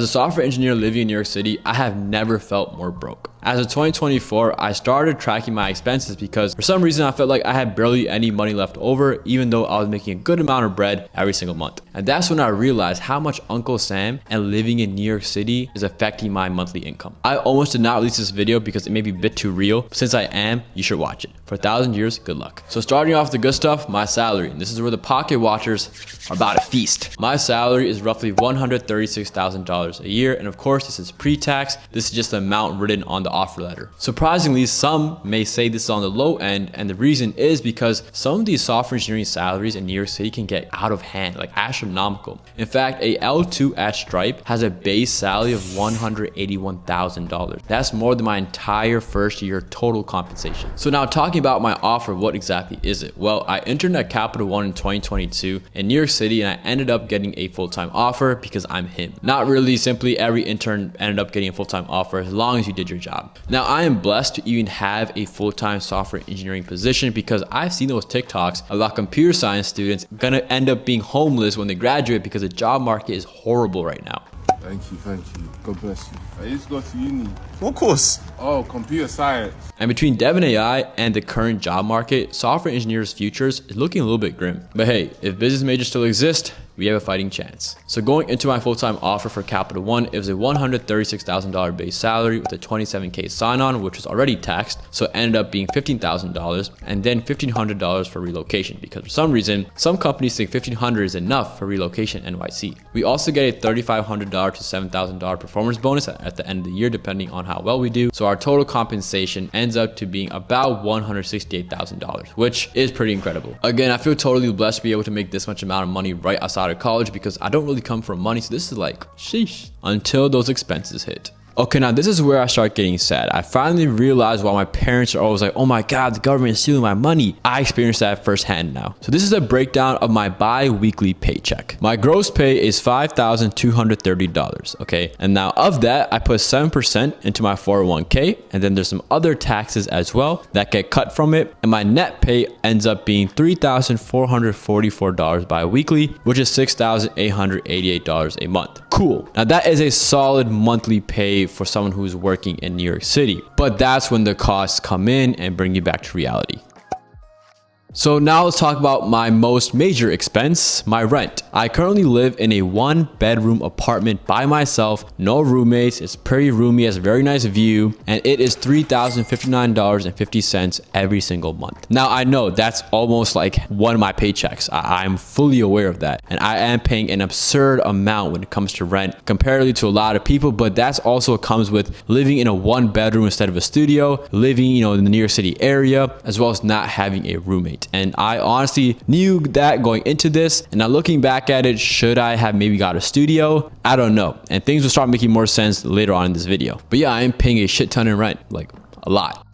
As a software engineer living in New York City, I have never felt more broke. As of 2024, I started tracking my expenses because for some reason I felt like I had barely any money left over, even though I was making a good amount of bread every single month. And that's when I realized how much Uncle Sam and living in New York City is affecting my monthly income. I almost did not release this video because it may be a bit too real, but since I am, you should watch it. For 1,000 years, good luck. So starting off the good stuff, my salary. And this is where the pocket watchers are about to feast. My salary is roughly $136,000 a year. And of course, this is pre-tax. This is just the amount written on the offer letter. Surprisingly, some may say this is on the low end. And the reason is because some of these software engineering salaries in New York City can get out of hand, like astronomical. In fact, a L2 at Stripe has a base salary of $181,000. That's more than my entire first year total compensation. So now talking about my offer, what exactly is it? Well, I interned at Capital One in 2022 in New York City, and I ended up getting a full-time offer because I'm him. Not really, simply every intern ended up getting a full-time offer as long as you did your job. Now, I am blessed to even have a full-time software engineering position because I've seen those TikToks about computer science students gonna end up being homeless when they graduate because the job market is horrible right now. Thank you. God bless you. I used to go to uni. What course? Oh, computer science. And between dev and AI and the current job market, software engineers' futures is looking a little bit grim. But hey, if business majors still exist, we have a fighting chance. So going into my full-time offer for Capital One, it was a $136,000 base salary with a $27K sign-on, which was already taxed. So it ended up being $15,000 and then $1,500 for relocation because for some reason, some companies think $1,500 is enough for relocation NYC. We also get a $3,500 to $7,000 performance bonus at the end of the year, depending on how well we do. So our total compensation ends up to being about $168,000, which is pretty incredible. Again, I feel totally blessed to be able to make this much amount of money right outside of college because I don't really come from money. So this is like, sheesh, until those expenses hit. Okay, now this is where I start getting sad. I finally realized why my parents are always like, oh my God, the government is stealing my money. I experienced that firsthand now. So this is a breakdown of my bi-weekly paycheck. My gross pay is $5,230, okay? And now of that, I put 7% into my 401k, and then there's some other taxes as well that get cut from it. And my net pay ends up being $3,444 bi-weekly, which is $6,888 a month. Cool. Now that is a solid monthly pay for someone who's working in New York City. But that's when the costs come in and bring you back to reality. So now let's talk about my most major expense, my rent. I currently live in a 1-bedroom apartment by myself, no roommates. It's pretty roomy, has a very nice view, and it is $3,059.50 every single month. Now I know that's almost like one of my paychecks. I'm fully aware of that. And I am paying an absurd amount when it comes to rent comparatively to a lot of people, but that's also what comes with living in a 1-bedroom instead of a studio, living, in the New York City area, as well as not having a roommate. And I honestly knew that going into this, and now looking back at it, should I have maybe got a studio? I don't know. And things will start making more sense later on in this video. But yeah, I am paying a shit ton in rent, like a lot.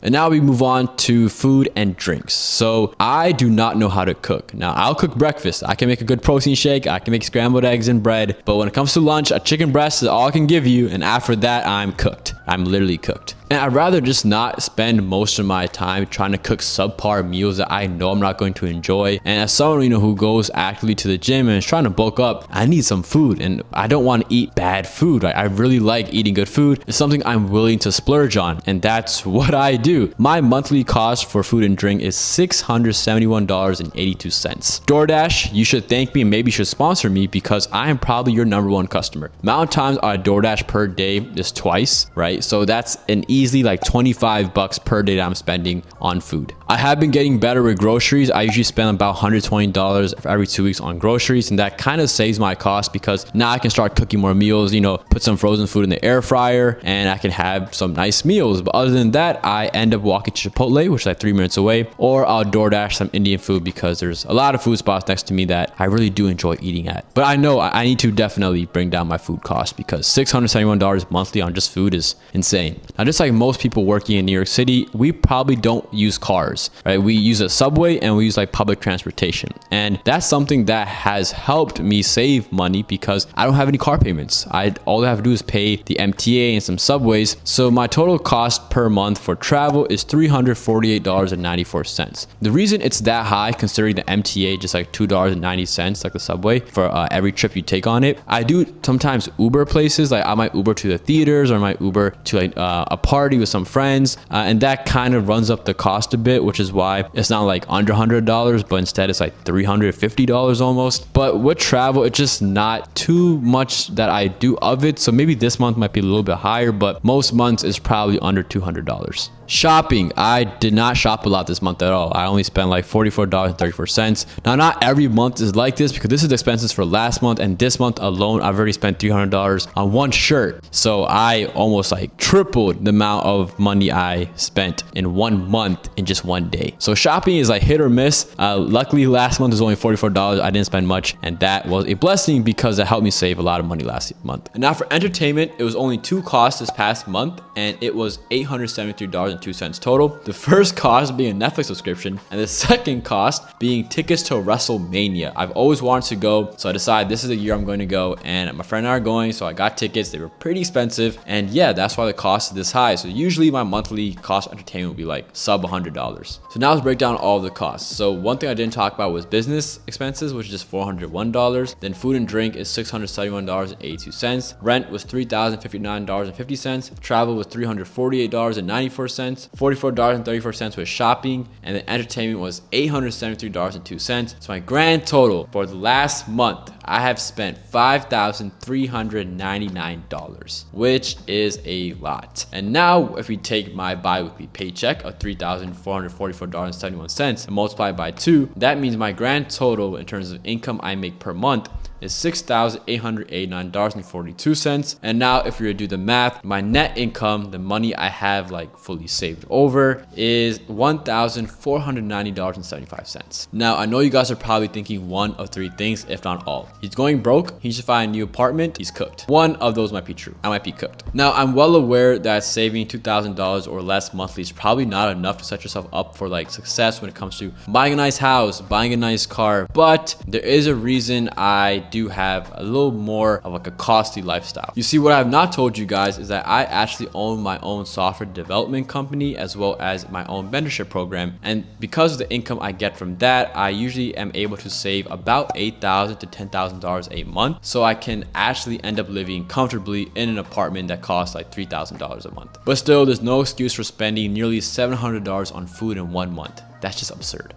And now we move on to food and drinks. So I do not know how to cook. Now I'll cook breakfast. I can make a good protein shake. I can make scrambled eggs and bread. But when it comes to lunch, a chicken breast is all I can give you. And after that, I'm cooked. I'm literally cooked. And I'd rather just not spend most of my time trying to cook subpar meals that I know I'm not going to enjoy. And as someone, who goes actively to the gym and is trying to bulk up, I need some food and I don't want to eat bad food. Right? I really like eating good food. It's something I'm willing to splurge on. And that's what I do. My monthly cost for food and drink is $671.82. DoorDash, you should thank me and maybe you should sponsor me because I am probably your #1 customer. Amount of times on DoorDash per day is twice, right? So that's an easily like $25 per day that I'm spending on food. I have been getting better with groceries. I usually spend about $120 for every 2 weeks on groceries, and that kind of saves my cost because now I can start cooking more meals, put some frozen food in the air fryer and I can have some nice meals. But other than that, I end up walking to Chipotle, which is like 3 minutes away, or I'll DoorDash some Indian food because there's a lot of food spots next to me that I really do enjoy eating at. But I know I need to definitely bring down my food cost because $671 monthly on just food is insane. Now, just like most people working in New York City, we probably don't use cars. cars, right? We use a subway and we use like public transportation. And that's something that has helped me save money because I don't have any car payments. All I have to do is pay the MTA and some subways. So my total cost per month for travel is $348.94. The reason it's that high, considering the MTA just like $2.90, like the subway, for every trip you take on it. I do sometimes Uber places, like I might Uber to the theaters or I might Uber to like a party with some friends, and that kind of runs up the cost a bit, which is why it's not like under $100, but instead it's like $350 almost. But with travel, it's just not too much that I do of it. So maybe this month might be a little bit higher, but most months is probably under $200. Shopping, I did not shop a lot this month at all. I only spent like $44.34. Now, not every month is like this because this is expenses for last month, and this month alone, I've already spent $300 on one shirt. So I almost like tripled the amount of money I spent in 1 month in just one day. So shopping is like hit or miss. Luckily, last month was only $44. I didn't spend much, and that was a blessing because it helped me save a lot of money last month. And now for entertainment, it was only 2 costs this past month, and it was $873.02 total. The first cost being a Netflix subscription, and the second cost being tickets to WrestleMania. I've always wanted to go, so I decided this is the year I'm going to go, and my friend and I are going, so I got tickets. They were pretty expensive, and yeah, that's why the cost is this high. So usually my monthly cost of entertainment would be like sub $100. So now let's break down all the costs. So one thing I didn't talk about was business expenses, which is just $401. Then food and drink is $671.82. Rent was $3,059.50. Travel was $348.94. $44.34 was shopping, and then entertainment was $873.02. So my grand total for the last month, I have spent $5,399, which is a lot. And now if we take my bi-weekly paycheck of $3,444.71 and multiply it by 2, that means my grand total in terms of income I make per month is $6,889.42. And now if we were to do the math, my net income, the money I have like fully saved over, is $1,490.75. Now I know you guys are probably thinking one of 3 things, if not all. He's going broke, he should find a new apartment, he's cooked. One of those might be true. I might be cooked. Now I'm well aware that saving $2,000 or less monthly is probably not enough to set yourself up for like success when it comes to buying a nice house, buying a nice car, but there is a reason I do have a little more of like a costly lifestyle. You see, what I have not told you guys is that I actually own my own software development company as well as my own mentorship program, and because of the income I get from that, I usually am able to save about $8,000 to $10,000 a month, so I can actually end up living comfortably in an apartment that costs like $3,000 a month. But still, there's no excuse for spending nearly $700 on food in 1 month. That's just absurd.